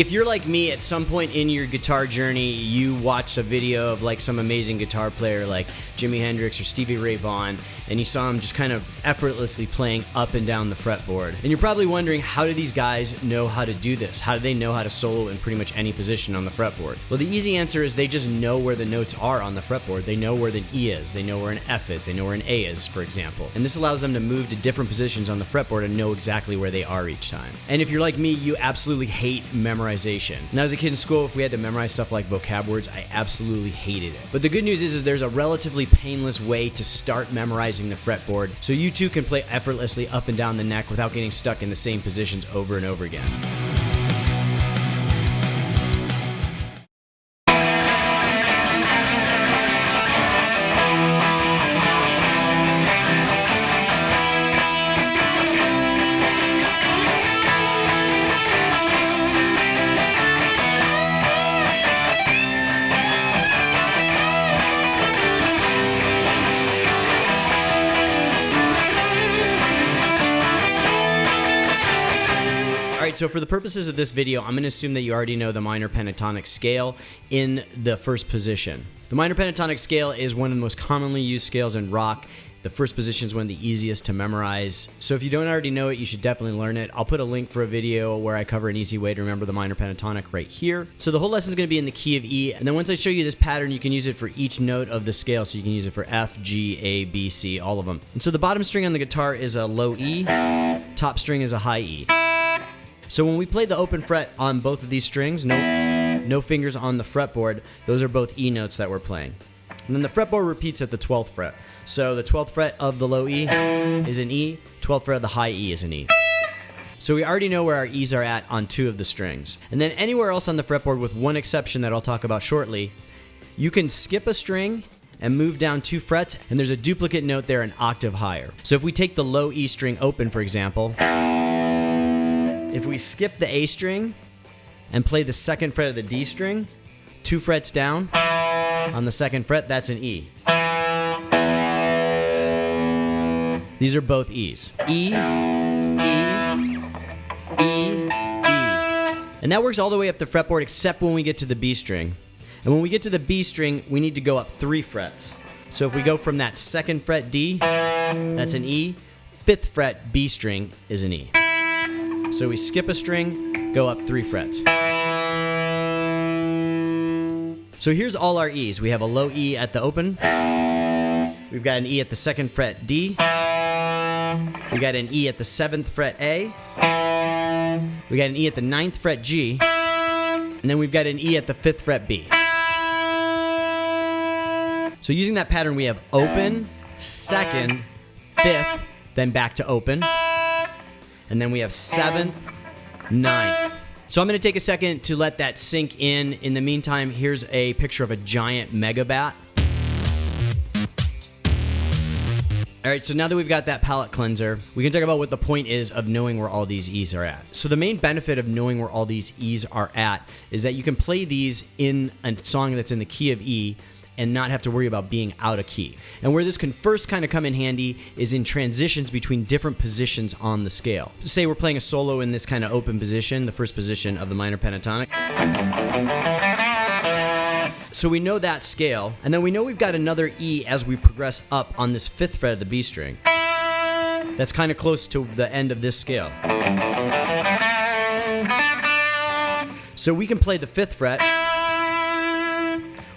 If you're like me, at some point in your guitar journey, you watched a video of like some amazing guitar player like Jimi Hendrix or Stevie Ray Vaughan, and you saw him just kind of effortlessly playing up and down the fretboard. And you're probably wondering, how do these guys know how to do this? How do they know how to solo in pretty much any position on the fretboard? Well, the easy answer is they just know where the notes are on the fretboard. They know where the E is, they know where an F is, they know where an A is, for example. And this allows them to move to different positions on the fretboard and know exactly where they are each time. And if you're like me, you absolutely hate memorization. Now, as a kid in school, if we had to memorize stuff like vocab words, I absolutely hated it. But the good news is there's a relatively painless way to start memorizing the fretboard, so you too can play effortlessly up and down the neck without getting stuck in the same positions over and over again. Alright, so for the purposes of this video, I'm going to assume that you already know the minor pentatonic scale in the first position. The minor pentatonic scale is one of the most commonly used scales in rock. The first position is one of the easiest to memorize. So if you don't already know it, you should definitely learn it. I'll put a link for a video where I cover an easy way to remember the minor pentatonic right here. So the whole lesson is going to be in the key of E, and then once I show you this pattern, you can use it for each note of the scale. So you can use it for F, G, A, B, C, all of them. And so the bottom string on the guitar is a low E, top string is a high E. So when we play the open fret on both of these strings, no fingers on the fretboard, those are both E notes that we're playing. And then the fretboard repeats at the 12th fret. So the 12th fret of the low E is an E, 12th fret of the high E is an E. So we already know where our E's are at on two of the strings. And then anywhere else on the fretboard, with one exception that I'll talk about shortly, you can skip a string and move down 2 frets, and there's a duplicate note there an octave higher. So if we take the low E string open, for example, if we skip the A string and play the 2nd fret of the D string, 2 frets down on the 2nd fret, that's an E. These are both E's. E, E, E, E. And that works all the way up the fretboard except when we get to the B string. And when we get to the B string, we need to go up 3 frets. So if we go from that 2nd fret D, that's an E. 5th fret B string is an E. So we skip a string, go up 3 frets. So here's all our E's. We have a low E at the open. We've got an E at the 2nd fret D. We got an E at the 7th fret A. We got an E at the 9th fret G. And then we've got an E at the 5th fret B. So using that pattern, we have open, 2nd, 5th, then back to open. And then we have 7th, 9th. So I'm going to take a second to let that sink in. In the meantime, here's a picture of a giant mega bat. Alright, so now that we've got that palette cleanser, we can talk about what the point is of knowing where all these E's are at. So the main benefit of knowing where all these E's are at is that you can play these in a song that's in the key of E and not have to worry about being out of key. And where this can first kind of come in handy is in transitions between different positions on the scale. Say we're playing a solo in this kind of open position, the first position of the minor pentatonic. So we know that scale, and then we know we've got another E as we progress up on this 5th fret of the B string. That's kind of close to the end of this scale. So we can play the 5th fret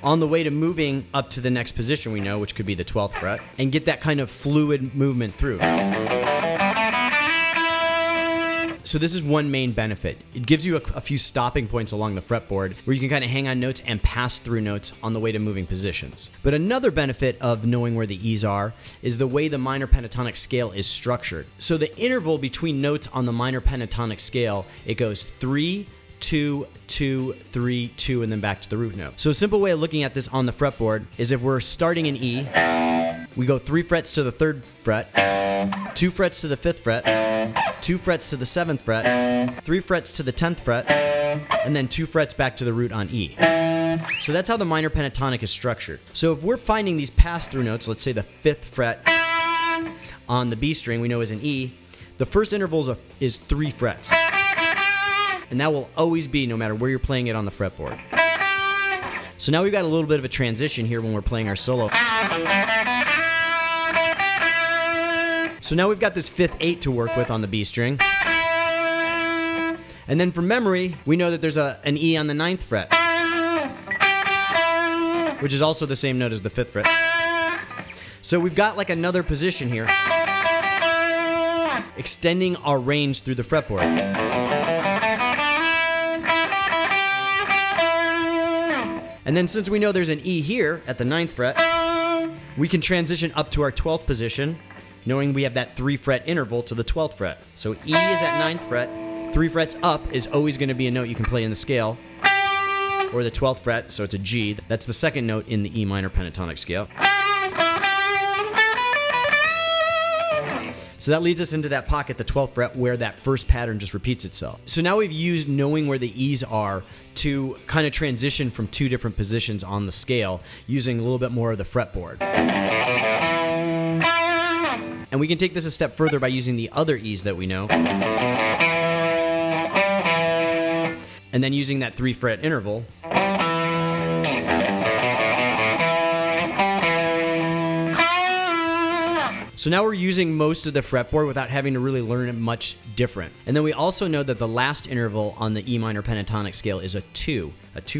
on the way to moving up to the next position we know, which could be the 12th fret, and get that kind of fluid movement through. So this is one main benefit. It gives you a few stopping points along the fretboard where you can kind of hang on notes and pass through notes on the way to moving positions. But another benefit of knowing where the E's are is the way the minor pentatonic scale is structured. So the interval between notes on the minor pentatonic scale, it goes 3, 2, 2, 3, 2, and then back to the root note. So a simple way of looking at this on the fretboard is if we're starting in E, we go 3 frets to the 3rd fret, 2 frets to the 5th fret, 2 frets to the 7th fret, 3 frets to the 10th fret, and then 2 frets back to the root on E. So that's how the minor pentatonic is structured. So if we're finding these pass-through notes, let's say the 5th fret on the B string we know is an E, the first interval is 3 frets. and that will always be no matter where you're playing it on the fretboard. So now we've got a little bit of a transition here when we're playing our solo. So now we've got this 5th 8 to work with on the B string. And then from memory, we know that there's an E on the 9th fret, which is also the same note as the 5th fret. So we've got like another position here, extending our range through the fretboard. And then since we know there's an E here at the 9th fret, we can transition up to our 12th position, knowing we have that 3 fret interval to the 12th fret. So E is at 9th fret, 3 frets up is always going to be a note you can play in the scale, or the 12th fret, so it's a G. That's the second note in the E minor pentatonic scale. So that leads us into that pocket, the 12th fret, where that first pattern just repeats itself. So now we've used knowing where the E's are to kind of transition from 2 different positions on the scale, using a little bit more of the fretboard. And we can take this a step further by using the other E's that we know, and then using that 3 fret interval. So now we're using most of the fretboard without having to really learn it much different. And then we also know that the last interval on the E minor pentatonic scale is a 2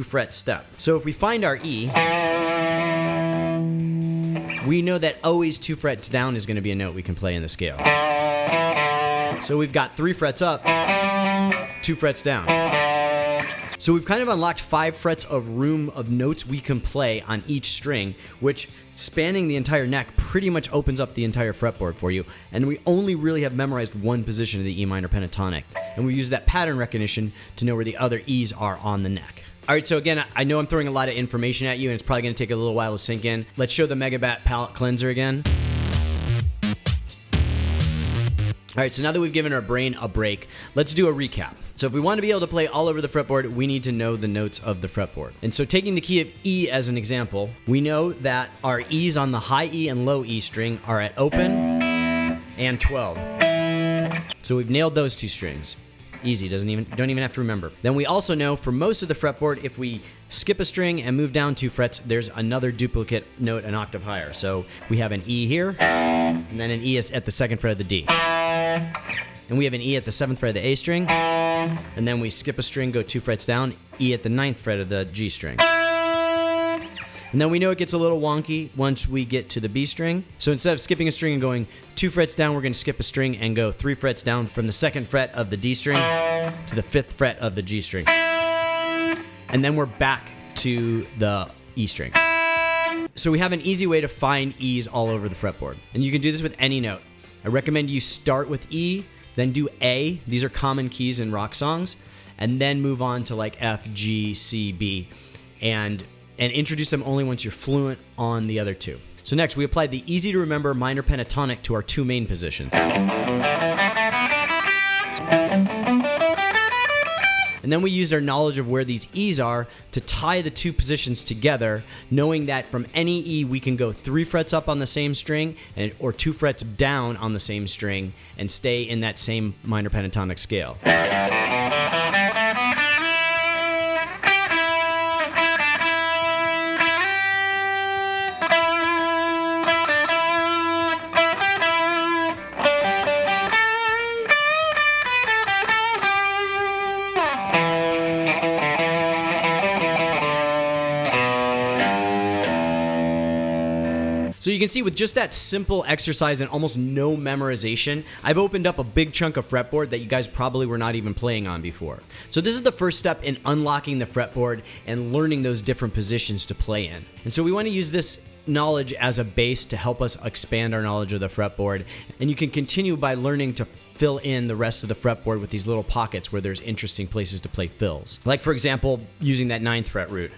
fret step. So if we find our E, we know that always 2 frets down is going to be a note we can play in the scale. So we've got 3 frets up, 2 frets down. So we've kind of unlocked 5 frets of room of notes we can play on each string, which spanning the entire neck pretty much opens up the entire fretboard for you. And we only really have memorized one position of the E minor pentatonic. And we use that pattern recognition to know where the other E's are on the neck. All right, so again, I know I'm throwing a lot of information at you, and it's probably going to take a little while to sink in. Let's show the Megabat palette cleanser again. All right, so now that we've given our brain a break, let's do a recap. So if we want to be able to play all over the fretboard, we need to know the notes of the fretboard. And so taking the key of E as an example, we know that our E's on the high E and low E string are at open and 12. So we've nailed those 2 strings. Easy, don't even have to remember. Then we also know for most of the fretboard, if we skip a string and move down 2 frets, there's another duplicate note an octave higher. So we have an E here, and then an E is at the 2nd fret of the D. And we have an E at the 7th fret of the A string, and then we skip a string, go 2 frets down, E at the 9th fret of the G string. And then we know it gets a little wonky once we get to the B string. So instead of skipping a string and going 2 frets down, we're going to skip a string and go 3 frets down from the 2nd fret of the D string to the 5th fret of the G string. And then we're back to the E string. So we have an easy way to find E's all over the fretboard. And you can do this with any note. I recommend you start with E, then do A. These are common keys in rock songs. And then move on to like F, G, C, B. And introduce them only once you're fluent on the other 2. So next, we applied the easy to remember minor pentatonic to our 2 main positions. And then we used our knowledge of where these E's are to tie the 2 positions together, knowing that from any E we can go 3 frets up on the same string or 2 frets down on the same string and stay in that same minor pentatonic scale. So you can see with just that simple exercise and almost no memorization, I've opened up a big chunk of fretboard that you guys probably were not even playing on before. So this is the first step in unlocking the fretboard and learning those different positions to play in. And so we want to use this knowledge as a base to help us expand our knowledge of the fretboard. And you can continue by learning to fill in the rest of the fretboard with these little pockets where there's interesting places to play fills. Like for example, using that 9th fret root.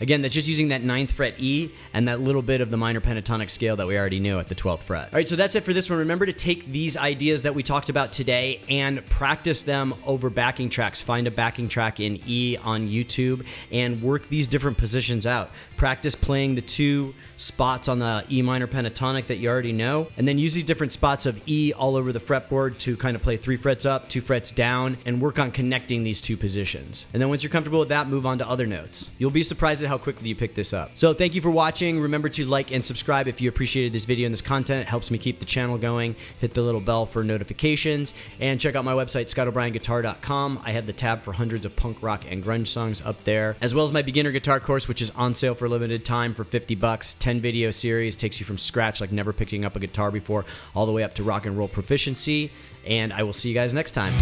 Again, that's just using that 9th fret E and that little bit of the minor pentatonic scale that we already knew at the 12th fret. All right, so that's it for this one. Remember to take these ideas that we talked about today and practice them over backing tracks. Find a backing track in E on YouTube and work these different positions out. Practice playing the 2 spots on the E minor pentatonic that you already know, and then use these different spots of E all over the fretboard to kind of play 3 frets up, 2 frets down, and work on connecting these 2 positions. And then once you're comfortable with that, move on to other notes. You'll be surprised at how quickly you pick this up. So thank you for watching. Remember to like and subscribe if you appreciated this video and this content. It helps me keep the channel going. Hit the little bell for notifications, and check out my website, scottobrienguitar.com. I have the tab for hundreds of punk rock and grunge songs up there, as well as my beginner guitar course, which is on sale for a limited time for $50. 10 video series, takes you from scratch like never picking up a guitar before all the way up to rock and roll proficiency. And I will see you guys next time.